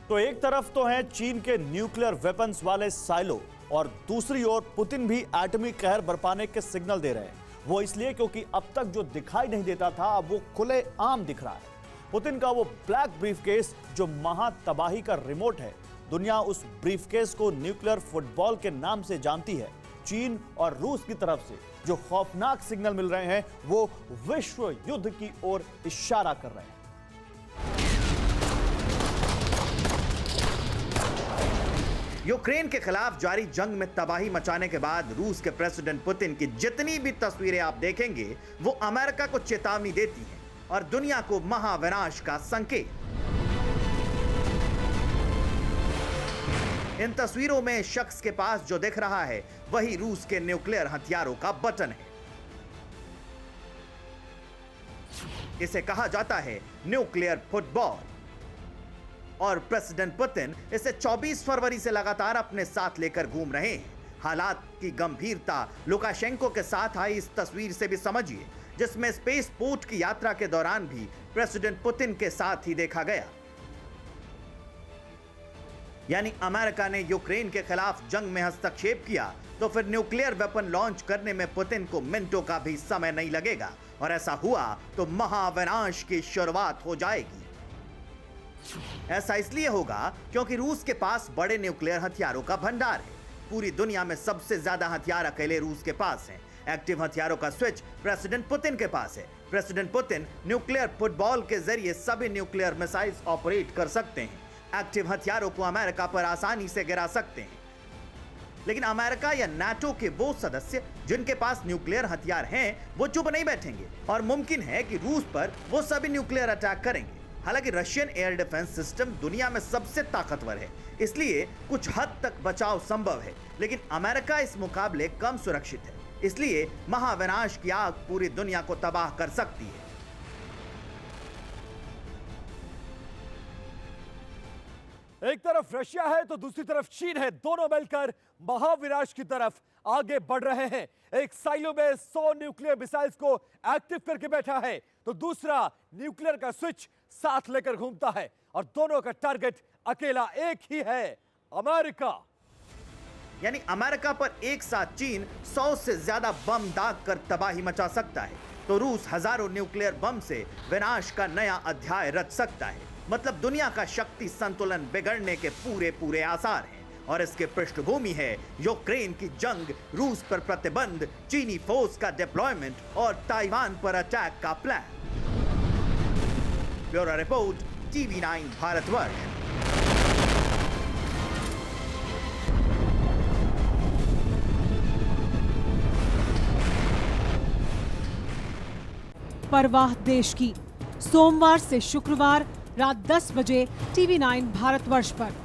तो एक तरफ तो हैं चीन के न्यूक्लियर वेपन्स वाले साइलो और दूसरी ओर पुतिन भी एटमी कहर बरपाने के सिग्नल दे रहे हैं। वो इसलिए क्योंकि अब तक जो दिखाई नहीं देता था अब वो खुले आम दिख रहा है। पुतिन का वो ब्लैक ब्रीफकेस जो महा तबाही का रिमोट है, दुनिया उस ब्रीफकेस को न्यूक्लियर फुटबॉल के नाम से जानती है। चीन और रूस की तरफ से जो खौफनाक सिग्नल मिल रहे हैं वो विश्व युद्ध की ओर इशारा कर रहे हैं। यूक्रेन के खिलाफ जारी जंग में तबाही मचाने के बाद रूस के प्रेसिडेंट पुतिन की जितनी भी तस्वीरें आप देखेंगे वो अमेरिका को चेतावनी देती हैं और दुनिया को महाविनाश का संकेत। इन तस्वीरों में शख्स के पास जो दिख रहा है वही रूस के न्यूक्लियर हथियारों का बटन है। इसे कहा जाता है न्यूक्लियर फुटबॉल और प्रेसिडेंट पुतिन इसे 24 फरवरी से लगातार अपने साथ लेकर घूम रहे हैं। हालात की गंभीरता लुकाशेंको के साथ आई इस तस्वीर से भी समझिए, जिसमें स्पेस पोर्ट की यात्रा के दौरान भी प्रेसिडेंट पुतिन के साथ ही देखा गया। यानी अमेरिका ने यूक्रेन के खिलाफ जंग में हस्तक्षेप किया तो फिर न्यूक्लियर वेपन लॉन्च करने में पुतिन को मिनटों का भी समय नहीं लगेगा और ऐसा हुआ तो महाविनाश की शुरुआत हो जाएगी। ऐसा इसलिए होगा क्योंकि रूस के पास बड़े न्यूक्लियर हथियारों का भंडार है। पूरी दुनिया में सबसे ज्यादा हथियार अकेले रूस के पास हैं। एक्टिव हथियारों का स्विच प्रेसिडेंट पुतिन के पास है। प्रेसिडेंट पुतिन न्यूक्लियर फुटबॉल के जरिए सभी न्यूक्लियर मिसाइल्स ऑपरेट कर सकते हैं। एक्टिव हथियारों को अमेरिका पर आसानी से गिरा सकते हैं। लेकिन अमेरिका या नाटो के वो सदस्य जिनके पास न्यूक्लियर हथियार हैं वो चुप नहीं बैठेंगे और मुमकिन है कि रूस पर वो सभी न्यूक्लियर अटैक करेंगे। हालांकि रशियन एयर डिफेंस सिस्टम दुनिया में सबसे ताकतवर है, इसलिए कुछ हद तक बचाव संभव है। लेकिन अमेरिका इस मुकाबले कम सुरक्षित है, इसलिए महाविनाश की आग पूरी दुनिया को तबाह कर सकती है। एक तरफ रशिया है तो दूसरी तरफ चीन है। दोनों मिलकर महाविनाश की तरफ आगे बढ़ रहे हैं। एक साइलो में 100 न्यूक्लियर मिसाइल्स को एक्टिव करके बैठा है तो दूसरा न्यूक्लियर का स्विच साथ लेकर घूमता है और दोनों का टारगेट अकेला एक ही है, अमेरिका। यानी अमेरिका पर एक साथ चीन 100 से ज्यादा बम दाग कर तबाही मचा सकता है तो रूस हजारों न्यूक्लियर बम से विनाश का नया अध्याय रच सकता है। मतलब दुनिया का शक्ति संतुलन बिगड़ने के पूरे आसार हैं और इसके पृष्ठभूमि है यूक्रेन की जंग, रूस पर प्रतिबंध, चीनी फोर्स का डिप्लॉयमेंट और ताइवान पर अटैक का plan. Bureau report, TV9 Bharatvarsh. परवाह देश की, सोमवार से शुक्रवार रात 10 बजे TV9 भारतवर्ष पर।